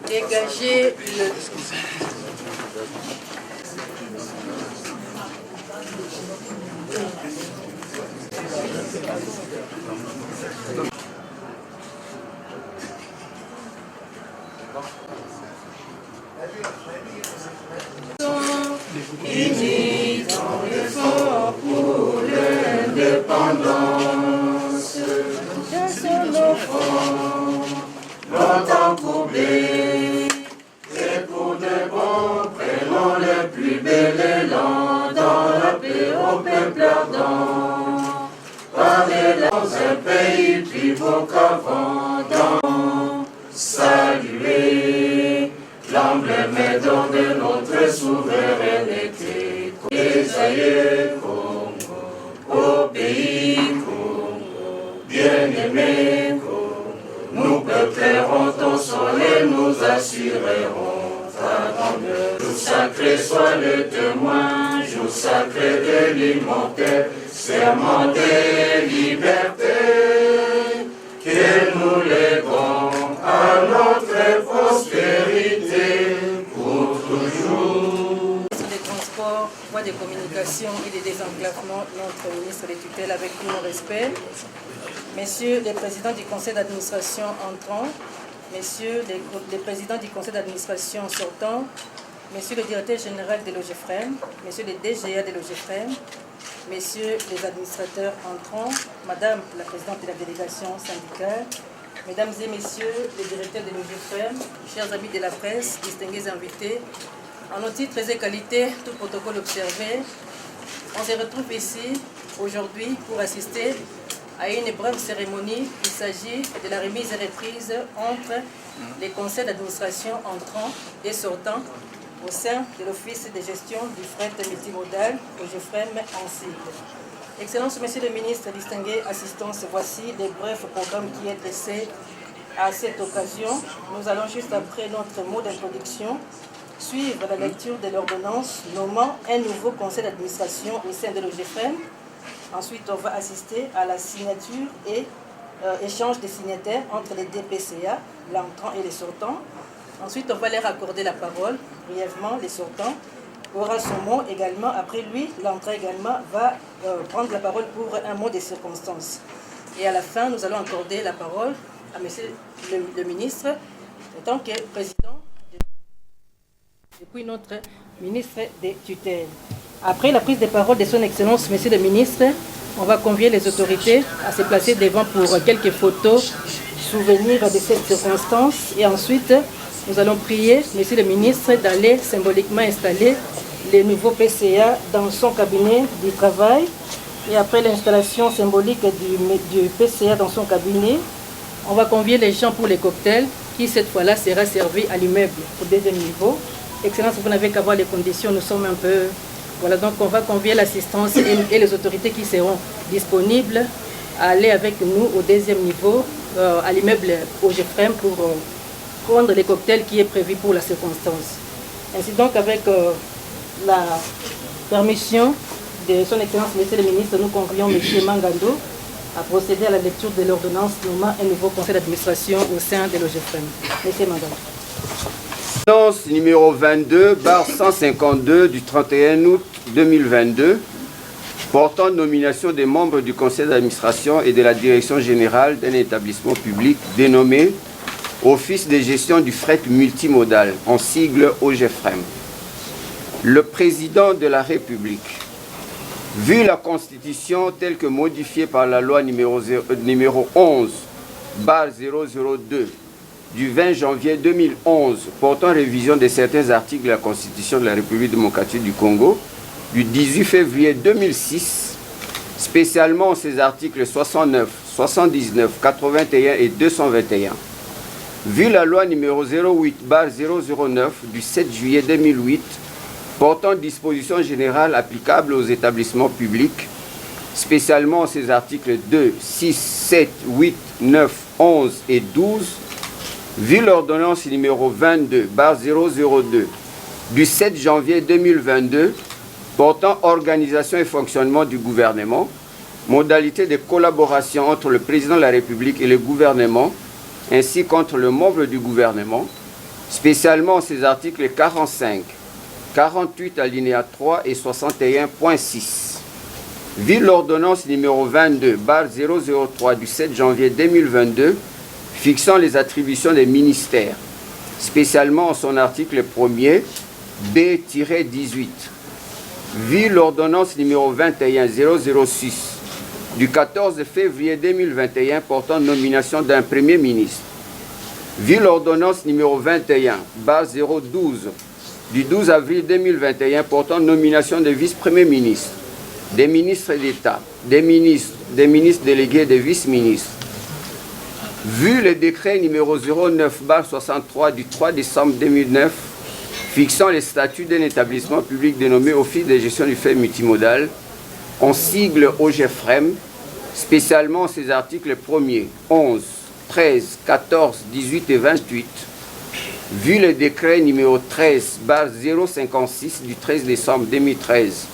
Dégager le... Unis dans l'effort pour l'indépendance de son enfant, longtemps courbé, et pour de bon, prenons le plus bel élan dans la paix au peuple ardent. Parlez dans un pays plus beau qu'avant, dans saluer l'emblème d'or de notre souveraineté. Les aïeux Congo, au pays Congo, bien-aimé Congo, nous peuplerons ton sol et nous assurerons ta grandeur. Jour sacré soit le témoin, jour sacré de l'immortel, serment de liberté, que nous léguons à notre postérité pour toujours. Des transports, voies de communication et des désenclavements, notre ministre des tutelles avec tout mon respect. Messieurs les présidents du conseil d'administration entrants, messieurs les présidents du conseil d'administration sortants, messieurs le directeur général de l'OGEFREM, messieurs les DGA de l'OGEFREM, messieurs les administrateurs entrants, madame la présidente de la délégation syndicale, mesdames et messieurs les directeurs de l'OGEFREM, chers amis de la presse, distingués invités, en nos titres et qualités, tout protocole observé, on se retrouve ici aujourd'hui pour assister à une brève cérémonie. Il s'agit de la remise et reprise entre les conseils d'administration entrants et sortants au sein de l'Office de gestion du fret multimodal, OGEFREM en sigle. Excellences, Monsieur le Ministre, distingués assistance, voici les brefs programmes qui est dressé à cette occasion. Nous allons juste après notre mot d'introduction suivre la lecture de l'ordonnance nommant un nouveau conseil d'administration au sein de l'OGEFREM. Ensuite, on va assister à la signature et échange des signataires entre les DPCA, l'entrant et les sortants. Ensuite, on va leur accorder la parole, brièvement, les sortants aura son mot également. Après lui, l'entrant également va prendre la parole pour un mot des circonstances. Et à la fin, nous allons accorder la parole à Monsieur le ministre, en tant que président, et puis notre ministre des tutelles. Après la prise de parole de son Excellence, Monsieur le ministre, on va convier les autorités à se placer devant pour quelques photos, souvenirs de cette circonstance. Et ensuite, nous allons prier Monsieur le ministre d'aller symboliquement installer les nouveaux PCA dans son cabinet du travail. Et après l'installation symbolique du PCA dans son cabinet, on va convier les gens pour les cocktails qui cette fois-là sera servi à l'immeuble au deuxième niveau. Excellence, vous n'avez qu'à voir les conditions, nous sommes un peu... Voilà, donc on va convier l'assistance et les autorités qui seront disponibles à aller avec nous au deuxième niveau, à l'immeuble OGEFREM pour prendre les cocktails qui est prévu pour la circonstance. Ainsi donc, avec la permission de son Excellence, Monsieur le ministre, nous convions M. Mangando à procéder à la lecture de l'ordonnance nommant un nouveau conseil d'administration au sein de l'OGEFREM. M. Mangando. Ordonnance numéro 22/152 du 31 août 2022 portant nomination des membres du conseil d'administration et de la direction générale d'un établissement public dénommé Office de gestion du fret multimodal, en sigle OGEFREM. Le président de la République, vu la Constitution telle que modifiée par la loi numéro 11/002 du 20 janvier 2011 portant révision de certains articles de la Constitution de la République démocratique du Congo du 18 février 2006, spécialement ces articles 69, 79, 81 et 221. Vu la loi numéro 08/009 du 7 juillet 2008 portant dispositions générales applicables aux établissements publics, spécialement ces articles 2, 6, 7, 8, 9, 11 et 12, vu l'ordonnance numéro 22/002 du 7 janvier 2022 portant organisation et fonctionnement du gouvernement, modalités de collaboration entre le président de la République et le gouvernement, ainsi qu'entre le membre du gouvernement, spécialement ces articles 45, 48 alinéa 3 et 61.6. Vu l'ordonnance numéro 22/003 du 7 janvier 2022 fixant les attributions des ministères, spécialement en son article 1er B-18. Vu l'ordonnance numéro 21/006 du 14 février 2021 portant nomination d'un Premier ministre. Vu l'ordonnance numéro 21/012 du 12 avril 2021 portant nomination de vice-premier ministre, des ministres d'État, des ministres délégués, des vice-ministres. Vu le décret numéro 09/63 du 3 décembre 2009 fixant les statuts d'un établissement public dénommé Office de gestion du fait multimodal, en sigle OGFREM, spécialement ces articles 1er, 11, 13, 14, 18 et 28, vu le décret numéro 13/056 du 13 décembre 2013,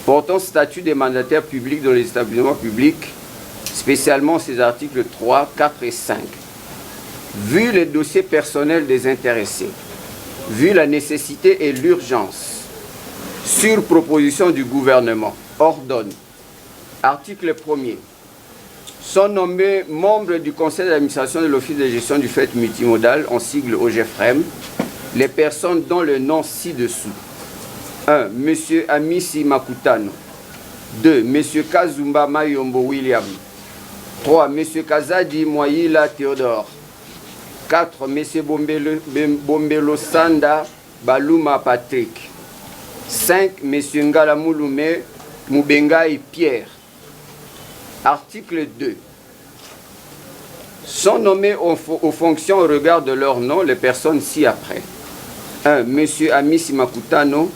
portant statut des mandataires publics dans les établissements publics, spécialement ces articles 3, 4 et 5, vu les dossiers personnels des intéressés, vu la nécessité et l'urgence, sur proposition du gouvernement, ordonne, article 1er, sont nommés membres du conseil d'administration de l'Office de gestion du fret multimodal, en sigle OGFREM, les personnes dont le nom ci-dessous. 1. M. Amisi Makutano. 2. M. Kazumba Mayombo William. 3. M. Kazadi Moyila Theodore. 4. M. Bombelo Sanda Baluma Patrick. 5. M. Ngala Mouloume Moubengaï Pierre. Article 2. Sont nommés aux fonctions au regard de leur nom les personnes ci-après. 1. M. Amisi Makutano,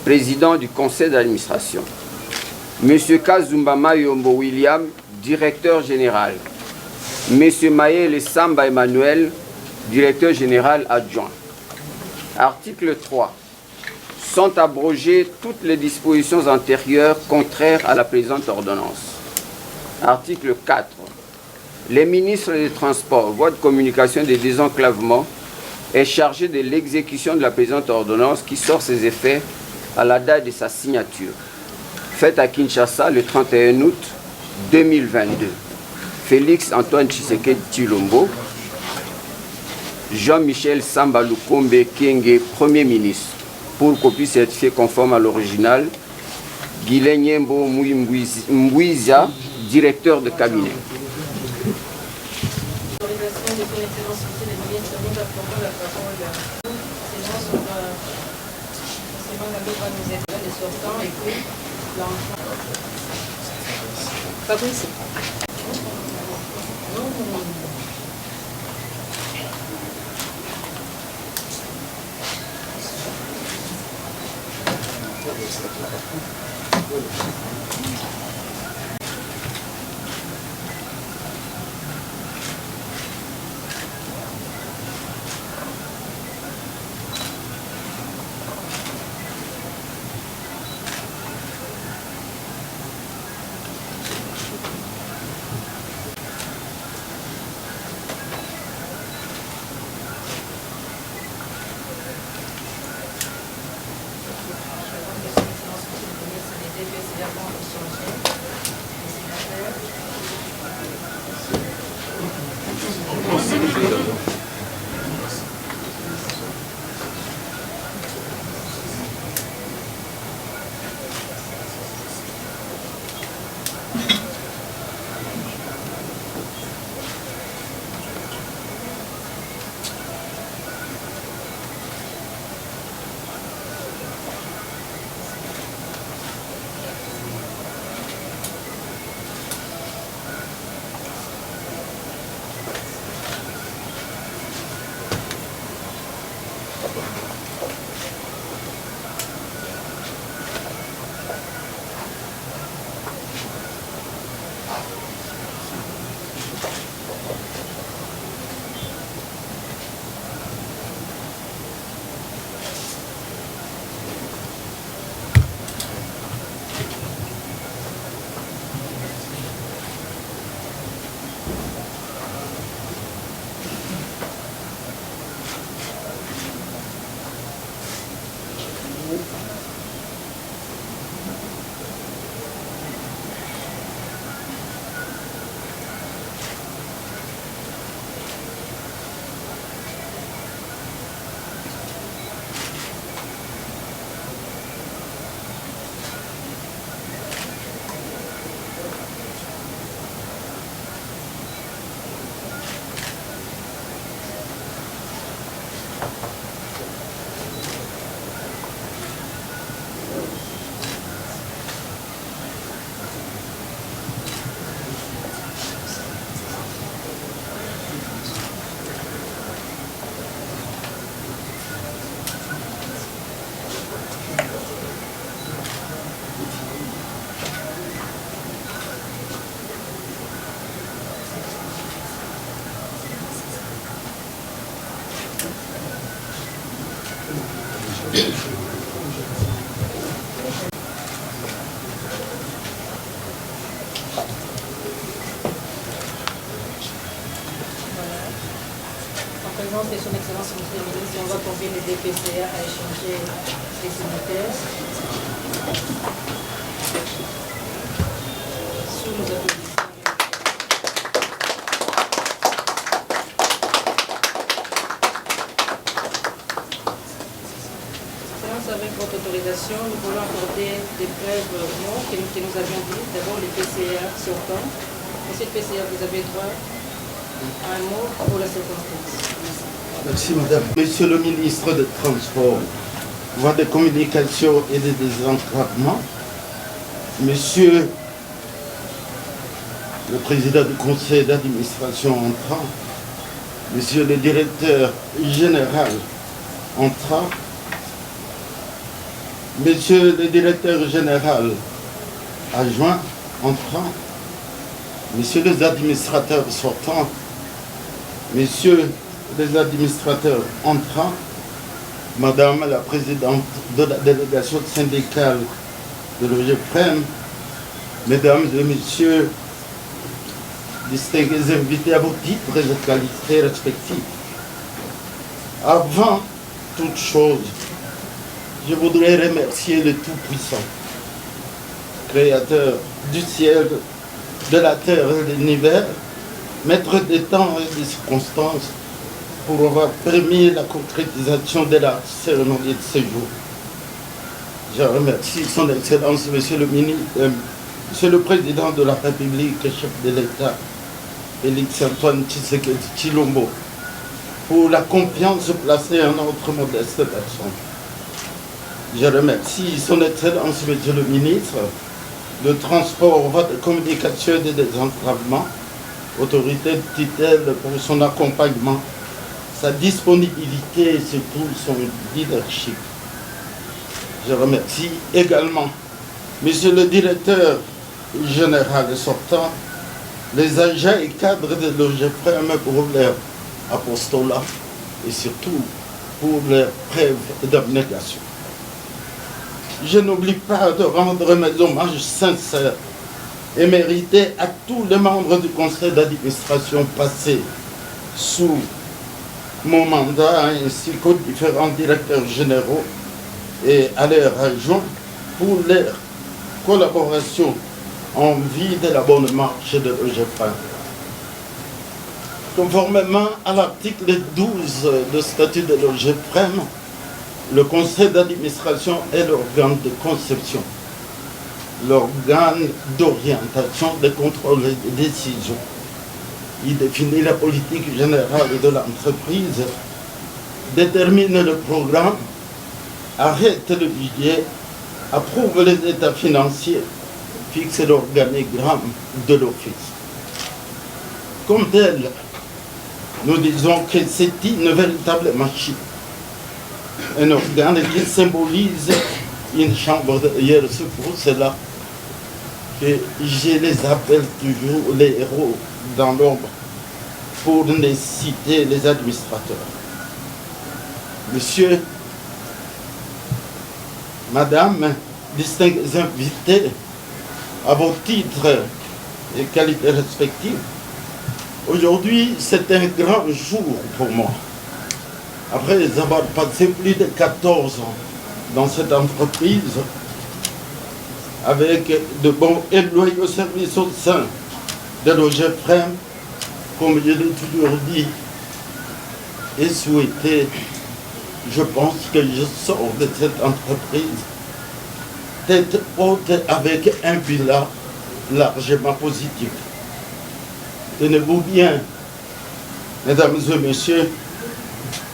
président du conseil d'administration. M. Kazumba Mayombo William, directeur général. M. Maël Samba Emmanuel, directeur général adjoint. Article 3. Sont abrogées toutes les dispositions antérieures contraires à la présente ordonnance. Article 4. Les ministres des Transports, voies de communication et des désenclavements est chargé de l'exécution de la présente ordonnance qui sort ses effets à la date de sa signature. Faite à Kinshasa le 31 août 2022. Félix Antoine Tshisekedi Tshilombo, Jean-Michel Samba Lukombe Kenge, Premier ministre, pour copie certifiée conforme à l'original, Guilain Nyembo Mbouizia, directeur de cabinet. L'autorisation de son excellence monsieur le ministre, nous apportons la parole à séance forcément va nous aider les sortants et puis l'enfant. Fabrice. En présence de son Excellence Monsieur le Ministre, on va convier les DPCA à échanger les signataires. Sous nos applaudissements. Avec votre autorisation, nous voulons accorder des brèves mots que nous avions dit. D'abord, les PCA sortants. Monsieur le PCA, vous avez droit à un mot pour la circonstance. Merci, madame. Monsieur le ministre des Transports, voie de communication et de désenclavement, monsieur le président du conseil d'administration entrant, monsieur le directeur général entrant, monsieur le directeur général adjoint entrant, messieurs les administrateurs sortants, messieurs les administrateurs entrants, madame la présidente de la délégation syndicale de l'OGEFREM, mesdames et messieurs, distingués invités à vos titres et qualités respectifs. Avant toute chose, je voudrais remercier le Tout-Puissant, Créateur du ciel, de la terre et de l'univers, Maître des temps et des circonstances, pour avoir permis la concrétisation de la cérémonie de ce jour. Je remercie son Excellence, Monsieur le Ministre, Monsieur le Président de la République, chef de l'État, Félix Antoine Tshisekedi Tshilombo, pour la confiance placée en notre modeste personne. Je remercie son Excellence, Monsieur le Ministre, de Transport, Voies de Communication et de Désenclavement, autorité de tutelle pour son accompagnement, sa disponibilité et surtout son leadership. Je remercie également Monsieur le Directeur Général sortant, les agents et cadres de l'OGEFREM pour leur apostolat et surtout pour leur preuve d'abnégation. Je n'oublie pas de rendre mes hommages sincères et mérités à tous les membres du conseil d'administration passés sous mon mandat, ainsi qu'aux différents directeurs généraux et à leurs adjoints pour leur collaboration en vue de la bonne marche de l'OGEFREM. Conformément à l'article 12 du statut de l'OGEFREM, le conseil d'administration est l'organe de conception, l'organe d'orientation, de contrôle et de décision. Il définit la politique générale de l'entreprise, détermine le programme, arrête le budget, approuve les états financiers, fixe l'organigramme de l'office. Comme tel, nous disons que c'est une véritable machine, un organe qui symbolise une chambre. Hier, c'est pour cela que je les appelle toujours les héros dans l'ombre pour ne citer les administrateurs. Monsieur, Madame, distingués invités, à vos titres et qualités respectives, aujourd'hui c'est un grand jour pour moi. Après avoir passé plus de 14 ans dans cette entreprise, avec de bons et loyaux services au sein de l'OGFREM, comme je l'ai toujours dit et souhaité, je pense que je sors de cette entreprise tête haute avec un bilan largement positif. Tenez-vous bien, mesdames et messieurs,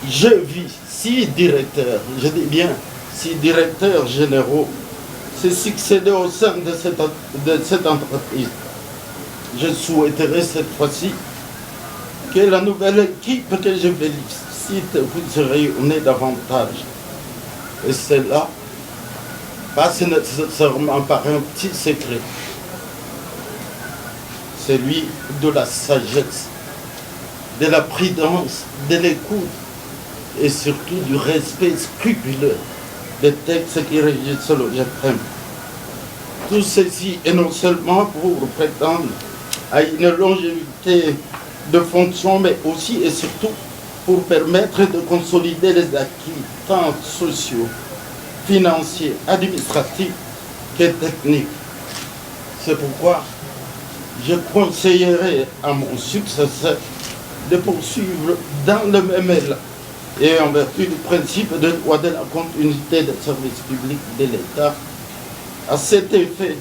je vis 6 directeurs, je dis bien 6 directeurs généraux, se succéder au sein de cette entreprise. Je souhaiterais cette fois-ci que la nouvelle équipe que je félicite vous réunisse davantage. Et c'est là, passe nécessairement par un petit secret, celui de la sagesse, de la prudence, de l'écoute et surtout du respect scrupuleux des textes qui régissent le GFREM. Tout ceci est non seulement pour prétendre à une longévité de fonction, mais aussi et surtout pour permettre de consolider les acquis tant sociaux, financiers, administratifs que techniques. C'est pourquoi je conseillerais à mon successeur de poursuivre dans le même élan et en vertu du principe de droit de la continuité des services publics de l'État. À cet effet,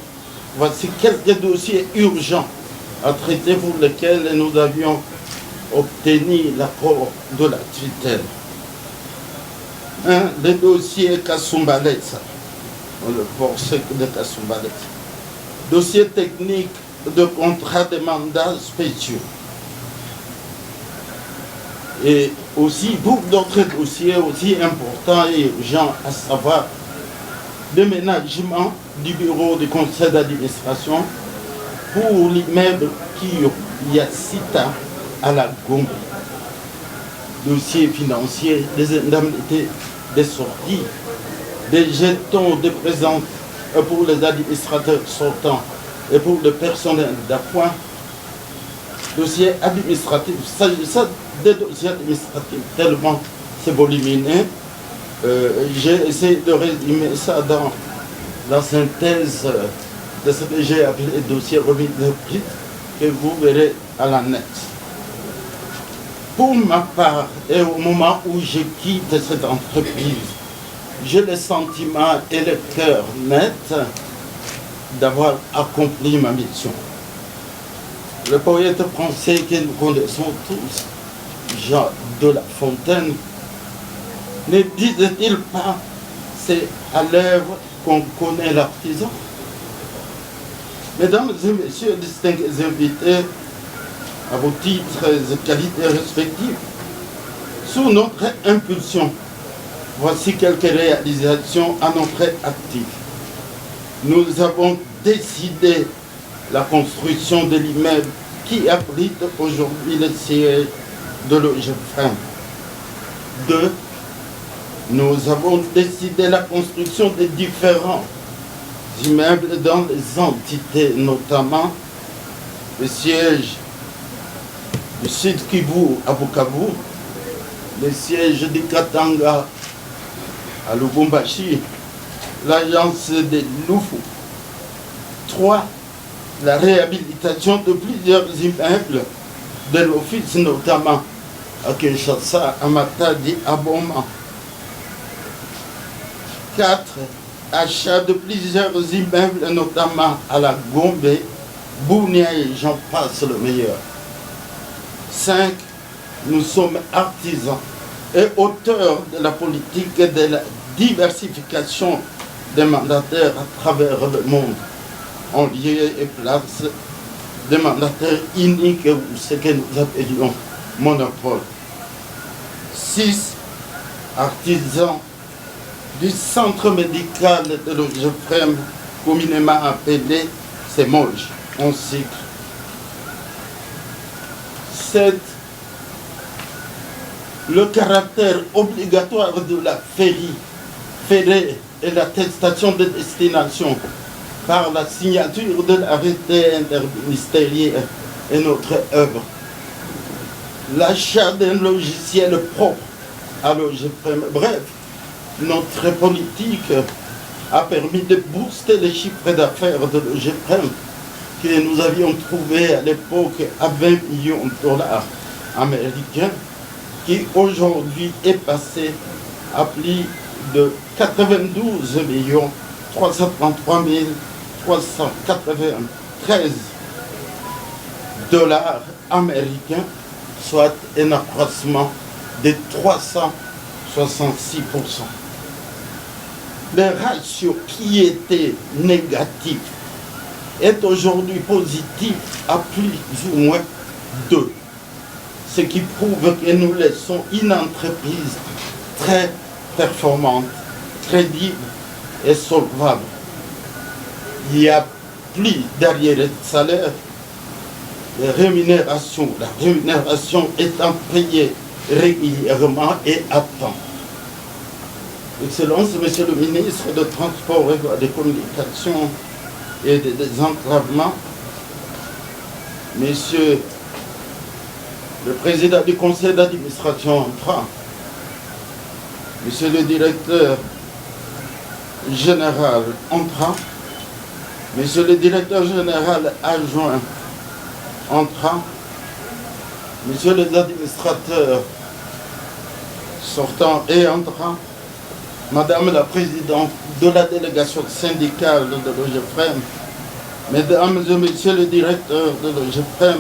voici quelques dossiers urgents à traiter pour lesquels nous avions obtenu l'accord de la tutelle. Le dossier Kasumbalesa, le port sec de Kasumbalesa. Dossier technique de contrat de mandats spéciaux. Et aussi beaucoup d'autres dossiers aussi importants et urgents, à savoir déménagement du bureau du conseil d'administration pour l'immeuble Yacita à la Gombe. Dossier financier, des indemnités des sorties, des jetons de présence pour les administrateurs sortants et pour le personnel d'appoint. Dossier administratif, s'agissant des dossiers administratifs, tellement c'est volumineux, j'ai essayé de résumer ça dans la synthèse de ce que j'ai appelé dossier remis de prix, que vous verrez à l'annexe. Pour ma part, et au moment où je quitte cette entreprise, j'ai le sentiment et le cœur net d'avoir accompli ma mission. Le poète français que nous connaissons tous, Jean de La Fontaine, ne disait-il pas « c'est à l'œuvre qu'on connaît l'artisan ». Mesdames et messieurs, distingués invités, à vos titres et qualités respectives, sous notre impulsion, voici quelques réalisations à notre actif. Nous avons décidé la construction de l'immeuble qui abrite aujourd'hui le siège de l'OGFREM. 2. Nous avons décidé la construction de différents immeubles dans les entités, notamment le siège du Sud Kivu à Bukavu, le siège du Katanga à Lubumbashi, l'agence de Lufu. 3. La réhabilitation de plusieurs immeubles de l'office, notamment à Kinshasa, à Matadi, à Boma. 4. Achat de plusieurs immeubles, notamment à la Gombe, Bounia et j'en passe le meilleur. 5. Nous sommes artisans et auteurs de la politique et de la diversification des mandataires à travers le monde, en lieu et place des mandataires uniques ou ce que nous appelions monopole. 6. Artisans du centre médical de l'OGFREM, communément appelé c'est moche, on cycle. C'est le caractère obligatoire de la ferrée et l'attestation de destination par la signature de l'arrêté interministériel est notre œuvre. L'achat d'un logiciel propre à l'OGPREM. Bref, notre politique a permis de booster les chiffres d'affaires de l'OGPREM que nous avions trouvé à l'époque à 20 millions de dollars américains, qui aujourd'hui est passé à plus de 92 333 393 dollars américains, soit un accroissement de 366%. Le ratio qui était négatif est aujourd'hui positif à plus ou moins 2, ce qui prouve que nous laissons une entreprise très performante, crédible et solvable. Il n'y a plus d'arriérés de salaire, la rémunération étant payée régulièrement et à temps. Excellence, Monsieur le ministre des Transports et des Communications et des Désenclavements, Monsieur le Président du Conseil d'administration entrant, Monsieur le Directeur Général entrant, Monsieur le Directeur Général adjoint entrant, Monsieur les administrateurs sortants et entrants, Madame la Présidente de la délégation syndicale de l'OGPREM, Mesdames et Messieurs les directeurs de l'OGPREM,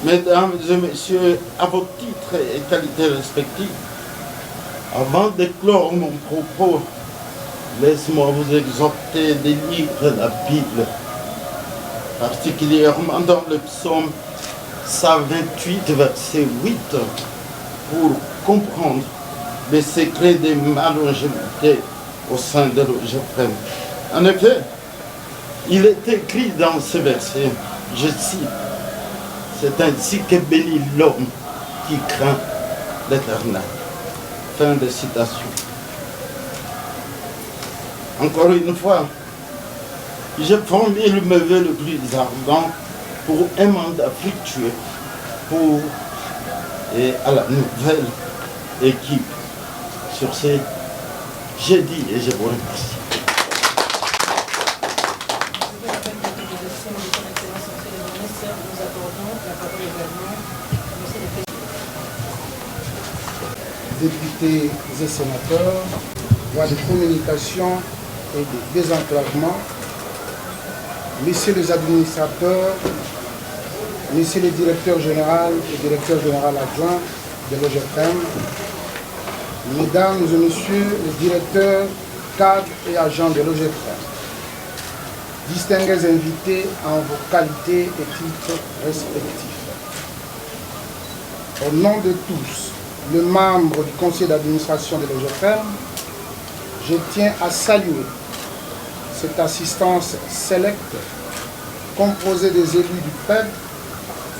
Mesdames et Messieurs, à vos titres et qualités respectives, avant de clore mon propos, laisse-moi vous exhorter de lire la Bible, particulièrement dans le psaume 128, verset 8, pour comprendre les secrets des malongévités au sein de l'OGPREM. En effet, il est écrit dans ce verset, je cite, « C'est ainsi que bénit l'homme qui craint l'Éternel. » Fin de citation. Encore une fois, je formule mes vœux le plus ardent pour un mandat fructueux et à la nouvelle équipe. Sur ce, j'ai dit et je vous remercie. Députés et sénateurs, voix de communication et de désenclavement, messieurs les administrateurs, messieurs les directeurs généraux et directeurs généraux adjoints de l'OGPREM, mesdames et messieurs les directeurs, cadres et agents de l'OGPREM, distingués invités en vos qualités et titres respectifs. Au nom de tous, le membre du conseil d'administration de l'OGPREM, je tiens à saluer cette assistance sélecte composée des élus du PED,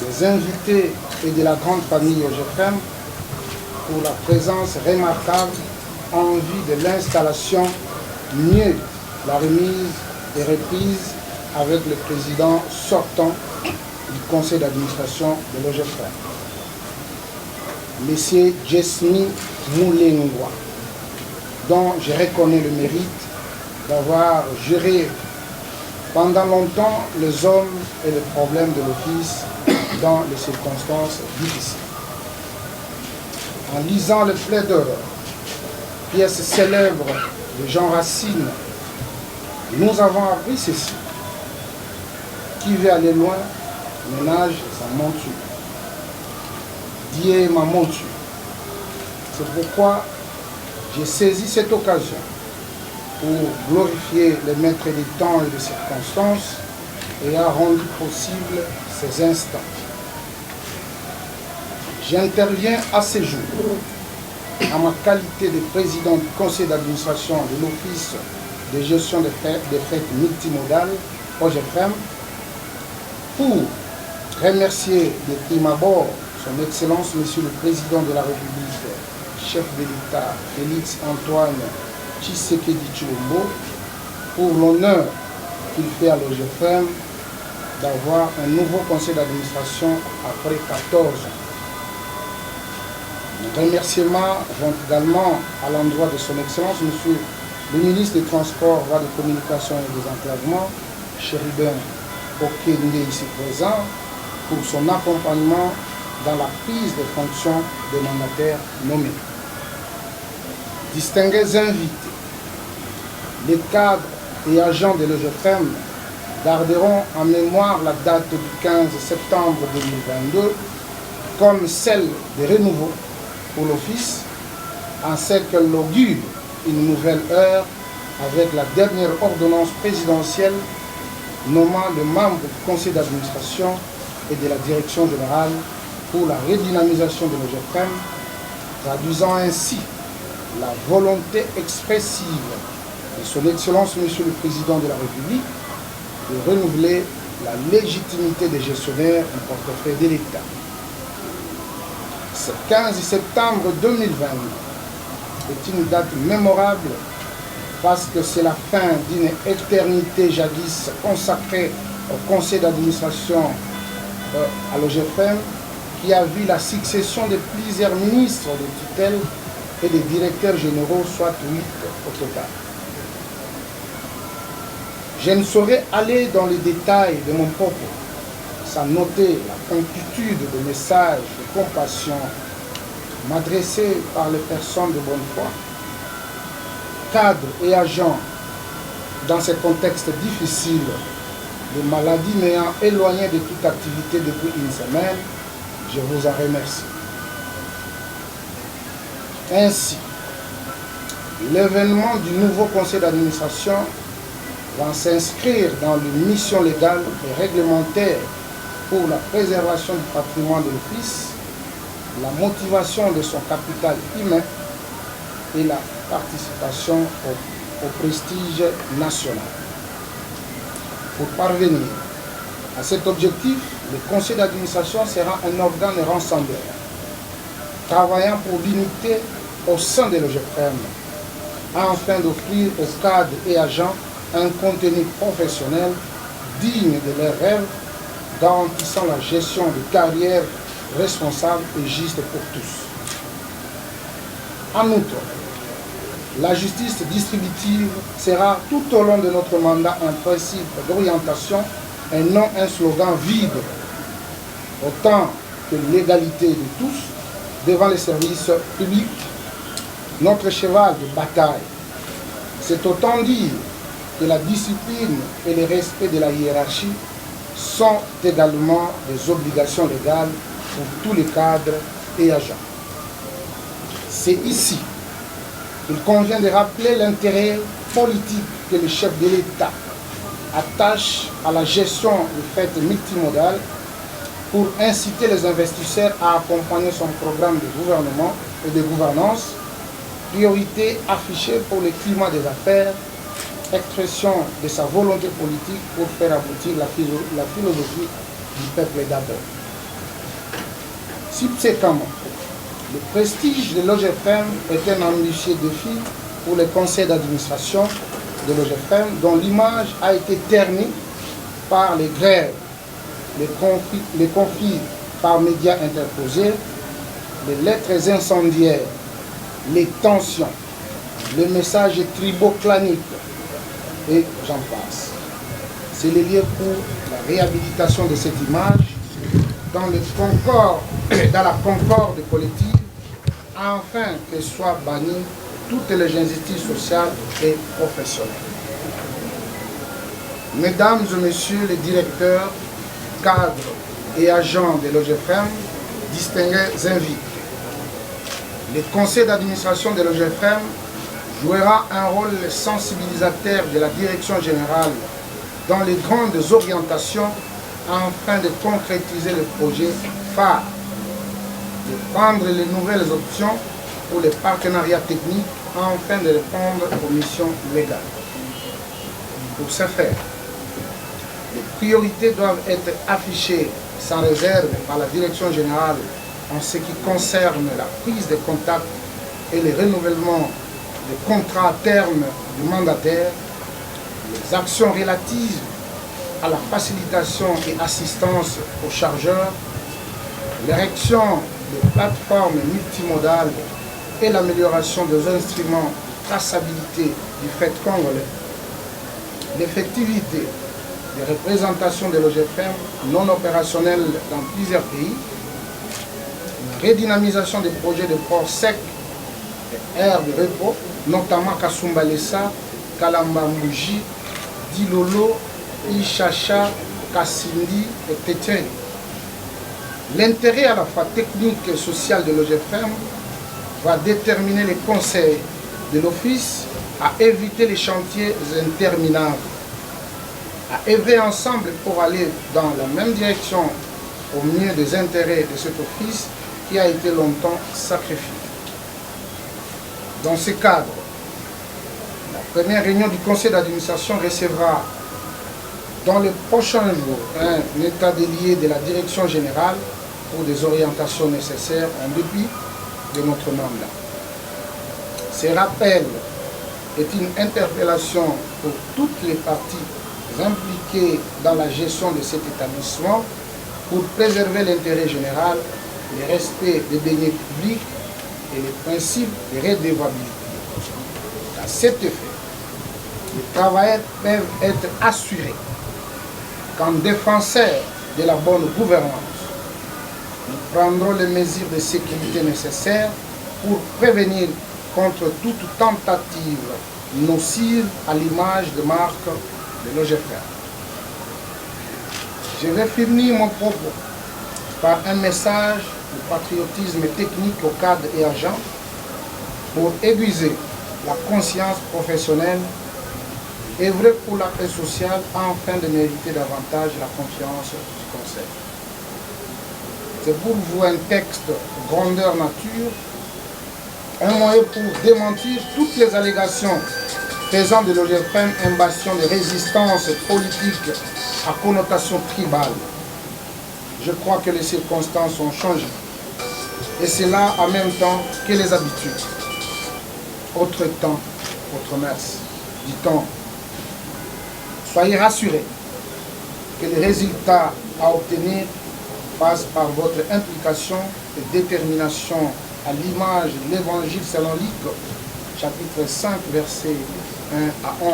des invités et de la grande famille OGPREM pour la présence remarquable en vue de l'installation, mieux la remise et reprise avec le président sortant du conseil d'administration de l'OGPREM. Monsieur Jesmi Moulengwa, dont je reconnais le mérite d'avoir géré pendant longtemps les hommes et les problèmes de l'office dans les circonstances difficiles. En lisant le plaideur, pièce célèbre de Jean Racine, nous avons appris ceci. Qui veut aller loin, ménage sa monture. Dieu ma monture. C'est pourquoi j'ai saisi cette occasion pour glorifier les maîtres des temps et des circonstances et a rendu possible ces instants. J'interviens à ce jour en ma qualité de président du conseil d'administration de l'Office de gestion des frais multimodales OGFM pour remercier de prime abord son Excellence, Monsieur le Président de la République, chef de l'État, Félix Antoine Tshisekedi Tshilombo, pour l'honneur qu'il fait à l'OGFM d'avoir un nouveau conseil d'administration après 14 ans. Mes remerciements vont également à l'endroit de son Excellence, Monsieur le ministre des Transports, Voies de Communication et des Enclavements, Chérubin Okende, ici présent, pour son accompagnement dans la prise de fonctions des mandataires nommés. Distingués invités, les cadres et agents de l'OGFM garderont en mémoire la date du 15 septembre 2022 comme celle de renouveau pour l'office, en ce qu'elle augure une nouvelle ère avec la dernière ordonnance présidentielle nommant le membre du conseil d'administration et de la direction générale pour la redynamisation de l'OGFM, traduisant ainsi la volonté expressive de son Excellence, Monsieur le Président de la République, de renouveler la légitimité des gestionnaires du portefeuille de l'État. Ce 15 septembre 2020 est une date mémorable parce que c'est la fin d'une éternité jadis consacrée au conseil d'administration à l'OGFM, qui a vu la succession de plusieurs ministres de tutelle et des directeurs généraux, soit 8 au total. Je ne saurais aller dans les détails de mon propos sans noter la complétude de messages de compassion m'adressés par les personnes de bonne foi, cadres et agents dans ce contexte difficile de maladie m'ayant éloigné de toute activité depuis une semaine. Je vous en remercie. Ainsi, l'événement du nouveau conseil d'administration va s'inscrire dans une mission légale et réglementaire pour la préservation du patrimoine de l'office, la motivation de son capital humain et la participation au prestige national. Pour parvenir à cet objectif, le conseil d'administration sera un organe rassembleur, travaillant pour l'unité au sein de l'OGFM, afin d'offrir aux cadres et agents un contenu professionnel digne de leurs rêves, garantissant la gestion de carrière responsable et juste pour tous. En outre, la justice distributive sera tout au long de notre mandat un principe d'orientation et non un slogan vide, autant que l'égalité de tous devant les services publics, notre cheval de bataille. C'est autant dire que la discipline et le respect de la hiérarchie sont également des obligations légales pour tous les cadres et agents. C'est ici qu'il convient de rappeler l'intérêt politique que le chef de l'État attache à la gestion du fret multimodal pour inciter les investisseurs à accompagner son programme de gouvernement et de gouvernance, priorité affichée pour le climat des affaires, expression de sa volonté politique pour faire aboutir la philosophie du peuple d'abord. Subséquemment, le prestige de l'OGFM est un ambitieux défi pour le conseil d'administration de l'OGFM, dont l'image a été ternie par les grèves, les conflits par médias interposés, les lettres incendiaires, les tensions, les messages triboclaniques, et j'en passe. C'est le lieu pour la réhabilitation de cette image dans la concorde collective, afin que soient bannies toutes les injustices sociales et professionnelles. Mesdames et messieurs les directeurs, cadres et agents de l'OGFM, distingués invités, le conseil d'administration de l'OGFM jouera un rôle sensibilisateur de la direction générale dans les grandes orientations afin de concrétiser le projet phare, de prendre les nouvelles options pour les partenariats techniques afin de répondre aux missions légales. Pour ce faire, priorités doivent être affichées sans réserve par la Direction générale en ce qui concerne la prise de contact et le renouvellement des contrats à terme du mandataire, les actions relatives à la facilitation et assistance aux chargeurs, l'érection de plateformes multimodales et l'amélioration des instruments de traçabilité du fret congolais, l'effectivité des représentations de l'OGFM non opérationnelles dans plusieurs pays, la redynamisation des projets de ports secs et aires de repos, notamment Kasumbalesa, Kalamba-Mouji, Dilolo, Ichacha, Kassindi et Tétien. L'intérêt à la fois technique et social de l'OGFM va déterminer les conseils de l'Office à éviter les chantiers interminables, à œuvrer ensemble pour aller dans la même direction au mieux des intérêts de cet office qui a été longtemps sacrifié. Dans ce cadre, la première réunion du conseil d'administration recevra dans les prochains jours un état des lieux de la direction générale pour des orientations nécessaires en dépit de notre mandat. Ce rappel est une interpellation pour toutes les parties impliquées dans la gestion de cet établissement pour préserver l'intérêt général, le respect des deniers publics et les principes de redevabilité. À cet effet, les travailleurs peuvent être assurés qu'en défenseur de la bonne gouvernance, nous prendrons les mesures de sécurité nécessaires pour prévenir contre toute tentative nocive à l'image de marque de l'OGFM. Je vais finir mon propos par un message de patriotisme technique aux cadres et agents pour aiguiser la conscience professionnelle, œuvrer pour la paix sociale afin de mériter davantage la confiance du Conseil. C'est pour vous un texte de grandeur nature, un moyen pour démentir toutes les allégations faisant de l'OGFM un bastion de résistance politique à connotation tribale. Je crois que les circonstances ont changé, et c'est là en même temps que les habitudes. Autre temps, autre messe, dit-on. Soyez rassurés que les résultats à obtenir passent par votre implication et détermination à l'image de l'Évangile selon Luc, chapitre 5, versets 1 à 11.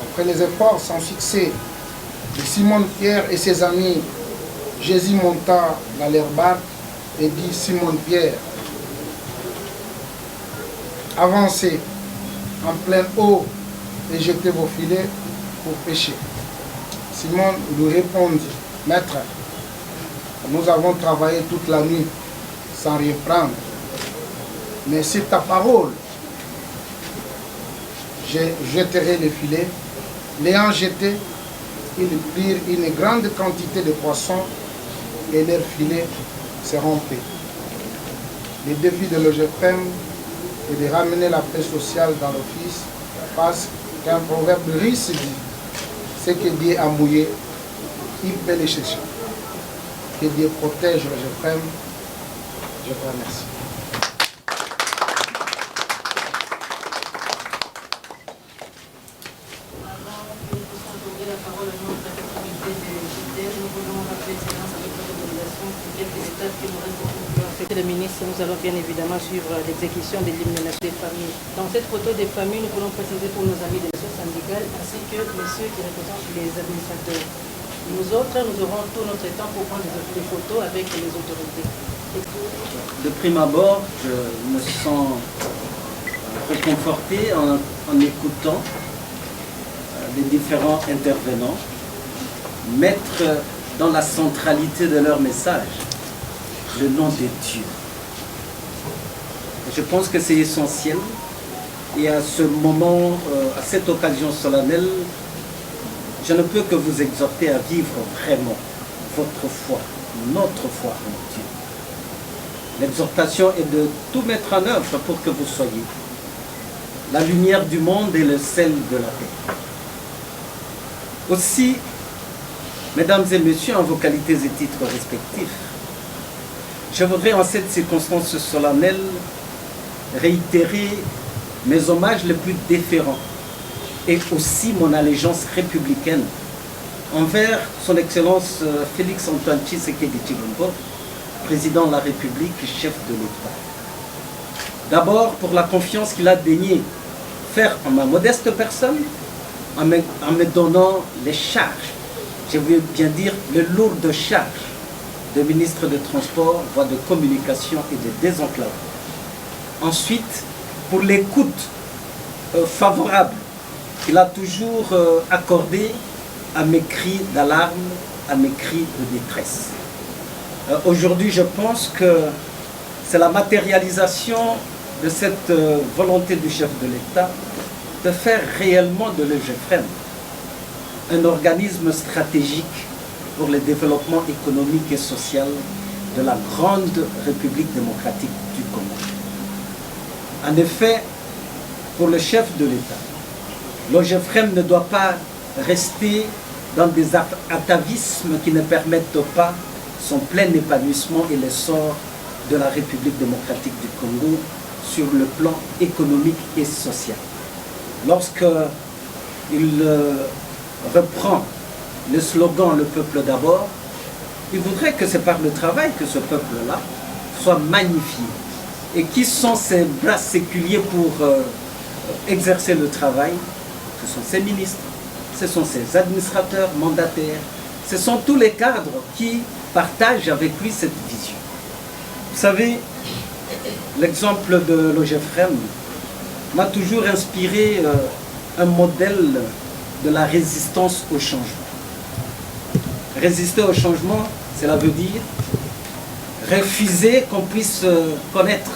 Après les efforts sans succès de Simon-Pierre et ses amis, Jésus monta dans leur barque et dit: Simon-Pierre, avancez en pleine eau et jetez vos filets pour pêcher. Simon lui répondit: Maître, nous avons travaillé toute la nuit sans rien prendre, mais sur ta parole, je jeterai les filets. L'ayant jeté, ils prirent une grande quantité de poissons et leurs filets se rompaient. Le défi de l'OGFM est de ramener la paix sociale dans l'office, parce qu'un proverbe riche dit: ce que Dieu a mouillé, il peut les chercher. Que Dieu protège l'OGFM. Je vous remercie. Le ministre, nous allons bien évidemment suivre l'exécution de l'élimination des familles. Dans cette photo des familles, nous voulons préciser pour nos amis des associations syndicales ainsi que messieurs qui représentent les administrateurs. Nous autres, nous aurons tout notre temps pour prendre des photos avec les autorités. De prime abord, je me sens réconforté en écoutant les différents intervenants mettre dans la centralité de leur message le nom de Dieu. Je pense que c'est essentiel, et à ce moment, à cette occasion solennelle, je ne peux que vous exhorter à vivre vraiment votre foi, notre foi en Dieu. L'exhortation est de tout mettre en œuvre pour que vous soyez la lumière du monde et le sel de la paix. Aussi, Mesdames et messieurs, en vos qualités et titres respectifs, je voudrais en cette circonstance solennelle réitérer mes hommages les plus déférents et aussi mon allégeance républicaine envers son Excellence Félix Antoine Tshisekedi Tshilombo, président de la République et chef de l'État. D'abord pour la confiance qu'il a daigné faire en ma modeste personne, en me donnant les charges, je veux bien dire les lourdes charges de ministre des Transports, voies de communication et de désenclavement. Ensuite, pour l'écoute favorable qu'il a toujours accordée à mes cris d'alarme, à mes cris de détresse. Aujourd'hui, je pense que c'est la matérialisation de cette volonté du chef de l'État de faire réellement de l'EGFREM un organisme stratégique pour le développement économique et social de la grande République démocratique du Congo. En effet, pour le chef de l'État, l'OGFREM ne doit pas rester dans des atavismes qui ne permettent pas son plein épanouissement et l'essor de la République démocratique du Congo sur le plan économique et social. Lorsqu'il reprend le slogan « Le peuple d'abord », il voudrait que c'est par le travail que ce peuple-là soit magnifié. Et qui sont ses bras séculiers pour exercer le travail? Ce sont ses ministres, ce sont ses administrateurs mandataires, ce sont tous les cadres qui partagent avec lui cette vision. Vous savez, l'exemple de l'OGFREM m'a toujours inspiré un modèle de la résistance au changement. Résister au changement, cela veut dire refuser qu'on puisse connaître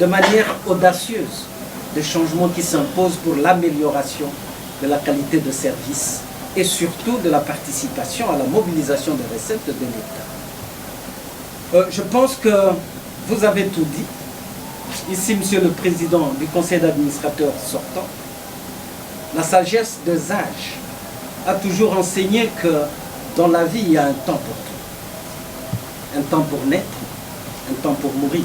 de manière audacieuse des changements qui s'imposent pour l'amélioration de la qualité de service et surtout de la participation à la mobilisation des recettes de l'État. Je pense que vous avez tout dit. Ici, Monsieur le Président du Conseil d'administrateurs sortant, la sagesse des âges a toujours enseigné que dans la vie, il y a un temps pour tout. Un temps pour naître, un temps pour mourir.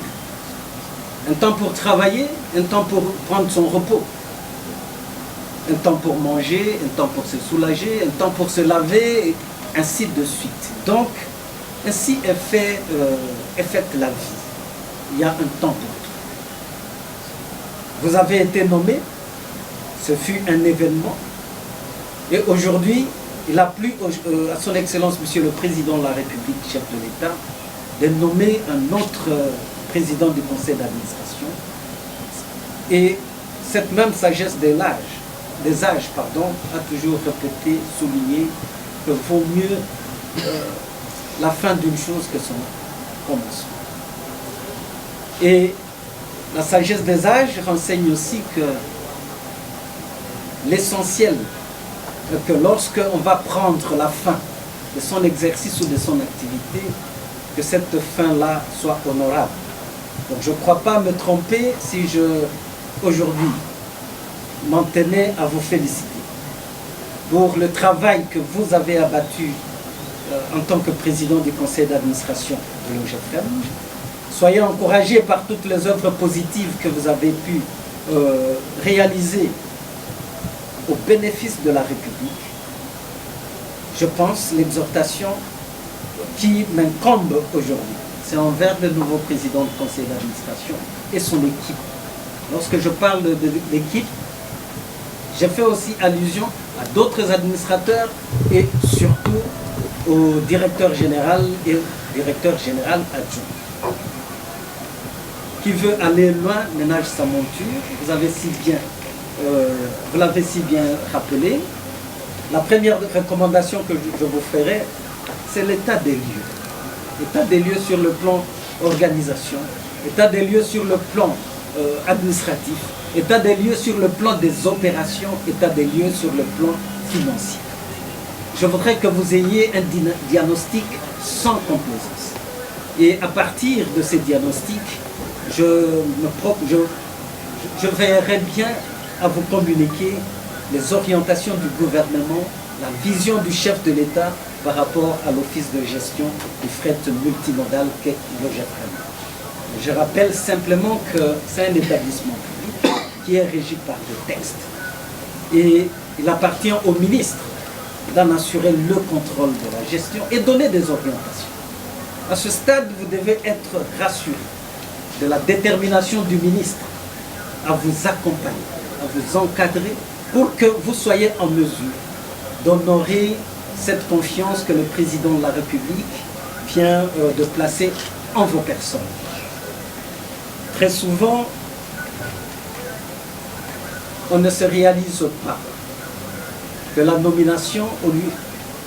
Un temps pour travailler, un temps pour prendre son repos. Un temps pour manger, un temps pour se soulager, un temps pour se laver, et ainsi de suite. Donc, ainsi est faite la vie. Il y a un temps pour tout. Vous avez été nommé, ce fut un événement. Et aujourd'hui, il a plu à son Excellence, Monsieur le Président de la République, chef de l'État, de nommer un autre président du conseil d'administration. Et cette même sagesse des âges, a toujours répété, souligné que vaut mieux la fin d'une chose que son commencement. Et la sagesse des âges renseigne aussi que l'essentiel que lorsque on va prendre la fin de son exercice ou de son activité, que cette fin-là soit honorable. Donc je ne crois pas me tromper si aujourd'hui, m'en tenais à vous féliciter pour le travail que vous avez abattu en tant que président du conseil d'administration de l'OGFREM. Soyez encouragés par toutes les œuvres positives que vous avez pu réaliser au bénéfice de la République. Je pense l'exhortation qui m'incombe aujourd'hui, c'est envers le nouveau président du conseil d'administration et son équipe. Lorsque je parle de l'équipe, j'ai fait aussi allusion à d'autres administrateurs et surtout au directeur général et au directeur général adjoint. Qui veut aller loin ménage sa monture. Vous l'avez si bien rappelé. La première recommandation que je vous ferai, c'est l'état des lieux. État des lieux sur le plan organisation, état des lieux sur le plan administratif, état des lieux sur le plan des opérations, état des lieux sur le plan financier. Je voudrais que vous ayez un diagnostic sans complaisance. Et à partir de ces diagnostics, je veillerai bien à vous communiquer les orientations du gouvernement, la vision du chef de l'État par rapport à l'office de gestion du fret multimodal qu'est l'OGFM. Je rappelle simplement que c'est un établissement public qui est régi par des textes. Et il appartient au ministre d'en assurer le contrôle de la gestion et donner des orientations. À ce stade, vous devez être rassuré de la détermination du ministre à vous accompagner, à vous encadrer pour que vous soyez en mesure d'honorer cette confiance que le président de la République vient de placer en vos personnes. Très souvent, on ne se réalise pas que la nomination,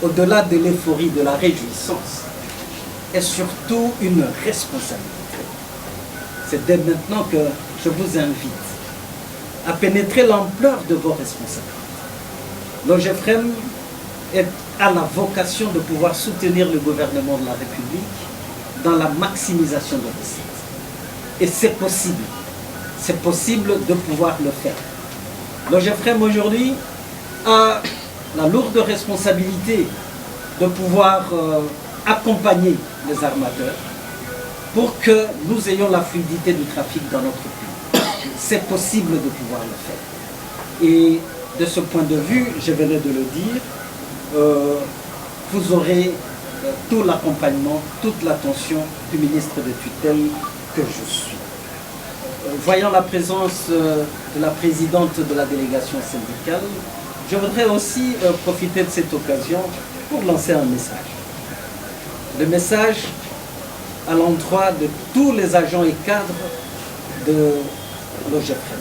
au-delà de l'euphorie, de la réjouissance, est surtout une responsabilité. C'est dès maintenant que je vous invite à pénétrer l'ampleur de vos responsabilités. L'OGFREM a la vocation de pouvoir soutenir le gouvernement de la République dans la maximisation de recettes. Et c'est possible. C'est possible de pouvoir le faire. L'OGFREM aujourd'hui a la lourde responsabilité de pouvoir accompagner les armateurs pour que nous ayons la fluidité du trafic dans notre pays. C'est possible de pouvoir le faire. Et de ce point de vue, je venais de le dire, vous aurez tout l'accompagnement, toute l'attention du ministre de tutelle que je suis. Voyant la présence de la présidente de la délégation syndicale, je voudrais aussi profiter de cette occasion pour lancer un message. Le message à l'endroit de tous les agents et cadres de l'OGFREM.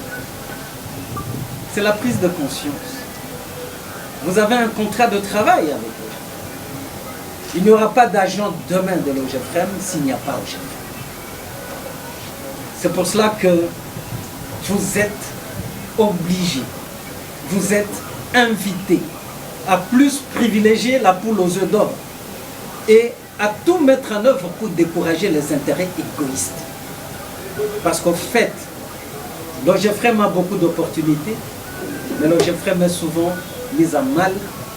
C'est la prise de conscience. Vous avez un contrat de travail avec eux. Il n'y aura pas d'agent demain de l'OGFREM s'il n'y a pas OGFREM. C'est pour cela que vous êtes obligés, vous êtes invités à plus privilégier la poule aux œufs d'or et à tout mettre en œuvre pour décourager les intérêts égoïstes. Parce qu'au fait, l'OGFREM a beaucoup d'opportunités, mais l'OGFREM est souvent mise à mal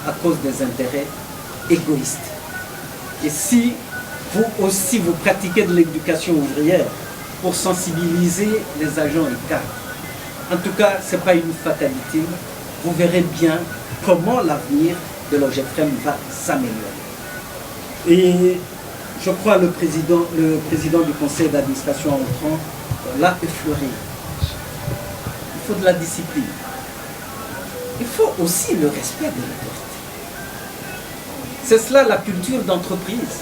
à cause des intérêts égoïstes. Et si vous aussi vous pratiquez de l'éducation ouvrière pour sensibiliser les agents et cadres, en tout cas, ce n'est pas une fatalité, vous verrez bien comment l'avenir de l'OGFREM va s'améliorer. Et je crois le président du conseil d'administration entrant l'a effleuré. Il faut de la discipline. Il faut aussi le respect de l'autorité. C'est cela la culture d'entreprise.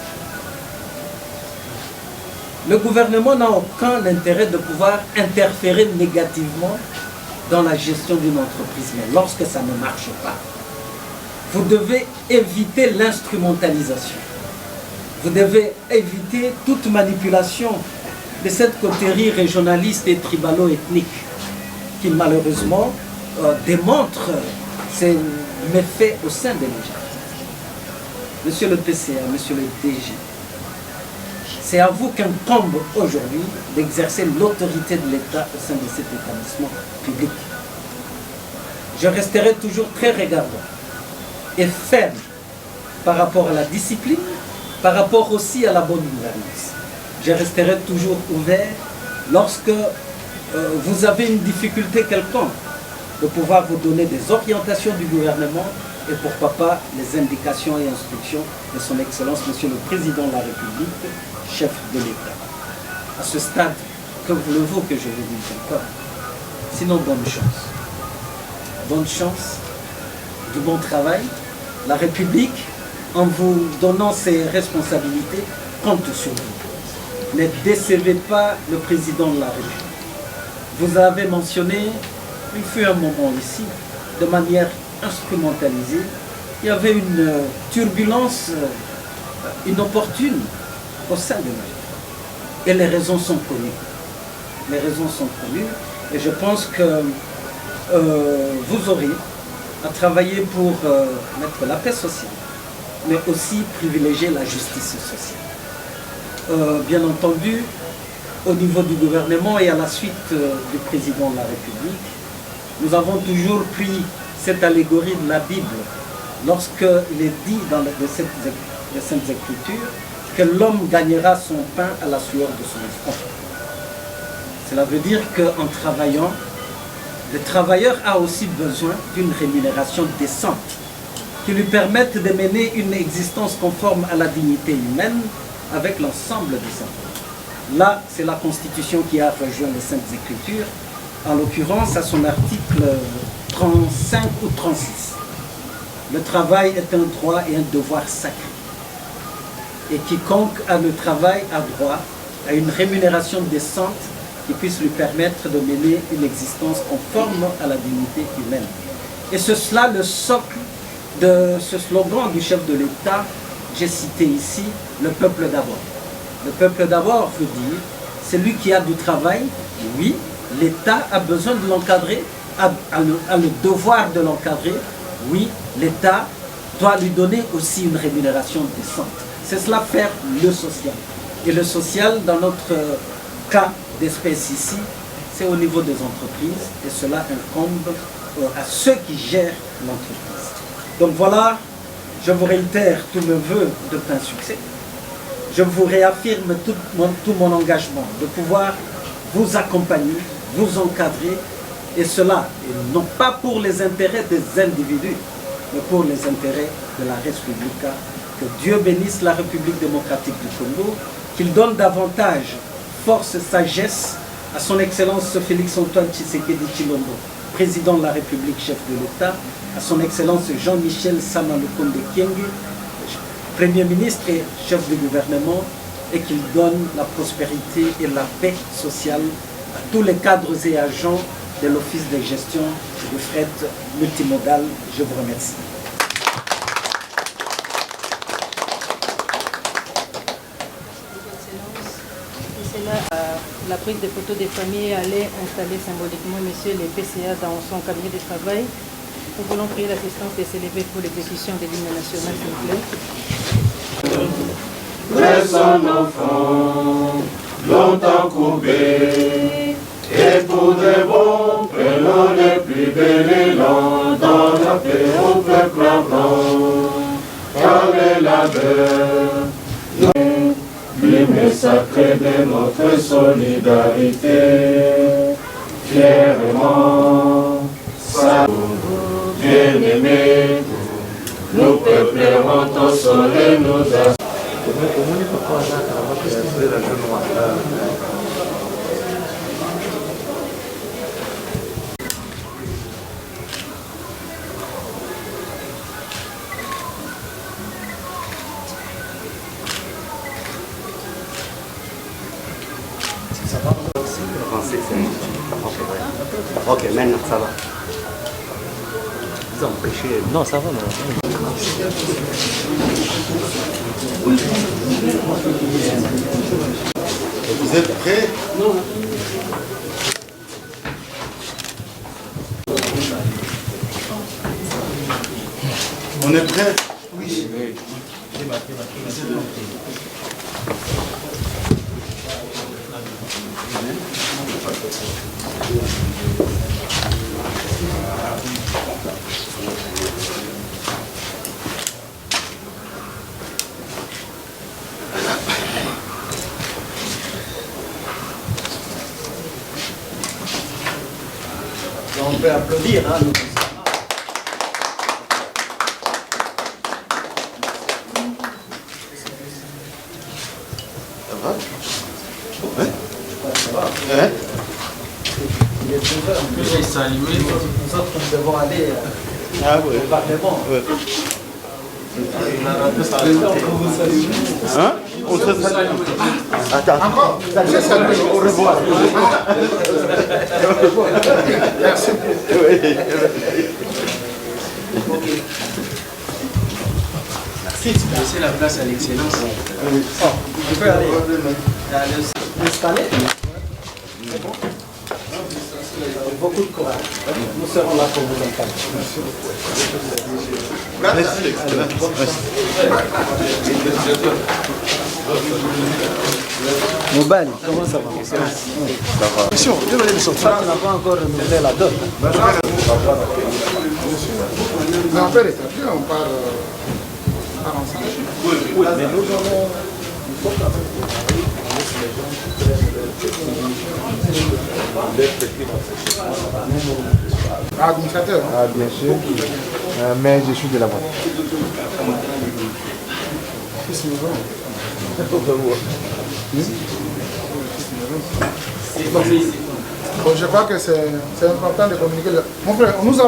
Le gouvernement n'a aucun intérêt de pouvoir interférer négativement dans la gestion d'une entreprise. Mais lorsque ça ne marche pas, vous devez éviter l'instrumentalisation. Vous devez éviter toute manipulation de cette coterie régionaliste et tribalo-ethnique qui malheureusement démontre ses méfaits au sein des législatives. Monsieur le PCA, monsieur le DG, c'est à vous qu'incombe aujourd'hui d'exercer l'autorité de l'État au sein de cet établissement public. Je resterai toujours très regardant et ferme par rapport à la discipline, par rapport aussi à la bonne gouvernance. Je resterai toujours ouvert lorsque vous avez une difficulté quelconque de pouvoir vous donner des orientations du gouvernement et pourquoi pas les indications et instructions de son Excellence, Monsieur le Président de la République, chef de l'État. À ce stade, que voulez-vous que je vous dise encore? Sinon, bonne chance. Bonne chance, du bon travail. La République, en vous donnant ses responsabilités, compte sur vous. Ne décevez pas le Président de la République. Vous avez mentionné, il fut un moment ici, de manière instrumentalisée, il y avait une turbulence inopportune au sein de l'OGFREM. Et les raisons sont connues. Les raisons sont connues et je pense que vous aurez à travailler pour mettre la paix sociale, mais aussi privilégier la justice sociale. Bien entendu, au niveau du gouvernement et à la suite du président de la République, nous avons toujours pris cette allégorie de la Bible lorsqu'il est dit dans les Saintes Écritures que l'homme gagnera son pain à la sueur de son front. Cela veut dire qu'en travaillant, le travailleur a aussi besoin d'une rémunération décente qui lui permette de mener une existence conforme à la dignité humaine avec l'ensemble des enfants. Là, c'est la Constitution qui a rejoint les Saintes Écritures, en l'occurrence à son article 35 ou 36. Le travail est un droit et un devoir sacré. Et quiconque a le travail a droit à une rémunération décente qui puisse lui permettre de mener une existence conforme à la dignité humaine. Et c'est cela le socle de ce slogan du chef de l'État, j'ai cité ici, le peuple d'abord. Le peuple d'abord veut dire, celui qui a du travail, oui, l'État a besoin de l'encadrer, a le devoir de l'encadrer, oui, l'État doit lui donner aussi une rémunération décente. C'est cela faire le social. Et le social, dans notre cas d'espèce ici, c'est au niveau des entreprises et cela incombe à ceux qui gèrent l'entreprise. Donc voilà, je vous réitère tous mes voeux de plein succès. Je vous réaffirme tout mon engagement de pouvoir vous accompagner, vous encadrer, et cela, et non pas pour les intérêts des individus, mais pour les intérêts de la Respublica. Que Dieu bénisse la République démocratique du Congo, qu'il donne davantage force et sagesse à son Excellence Félix-Antoine Tshisekedi Tshilombo, président de la République, chef de l'État, à son Excellence Jean-Michel Sama Lukonde Kyenge, Premier ministre et chef du gouvernement, et qu'il donne la prospérité et la paix sociale à tous les cadres et agents de l'Office de gestion de fret multimodal. Je vous remercie. La prise de photos des familles allait installer symboliquement monsieur le PCA dans son cabinet de travail. Nous voulons prier l'assistance de s'élever pour l'exécution de l'hymne national, s'il vous plaît. Près son enfant, longtemps courbé, et pour de bon, prenons le plus bel élan dans la paix au peuple blanc. Car les labeurs, l'hymne sacré de notre solidarité, fièrement, ça, bien-aimés, nous peuplerons ton sol et nos astres. Ok, maintenant ça va. Ils ont empêché. Non, ça va, non. Vous êtes prêts? Non. On est prêts? Oui. On peut applaudir, hein, nous. Ça va? Ouais. Ça va. Ouais. Il est 2 heures. Nous autres, nous devons aller Ah oui. au Parlement. Ouais. Hein? On se salue. Attends. Encore? Au revoir. Merci. Laissez la place à l'excellence. Tu peux aller installer. C'est bon. Beaucoup de courage. Nous serons là pour vous encadrer. Merci. Mobile, comment ça va? Ça va. Question, tu n'as pas encore renouvelé la dot. Mais on peut rétablir, on part ensemble. Oui, mais nous allons... Administrateur. Ah, bien sûr. Mais je suis de la boîte. Bon, je crois que c'est important de communiquer. Mon frère, nous avons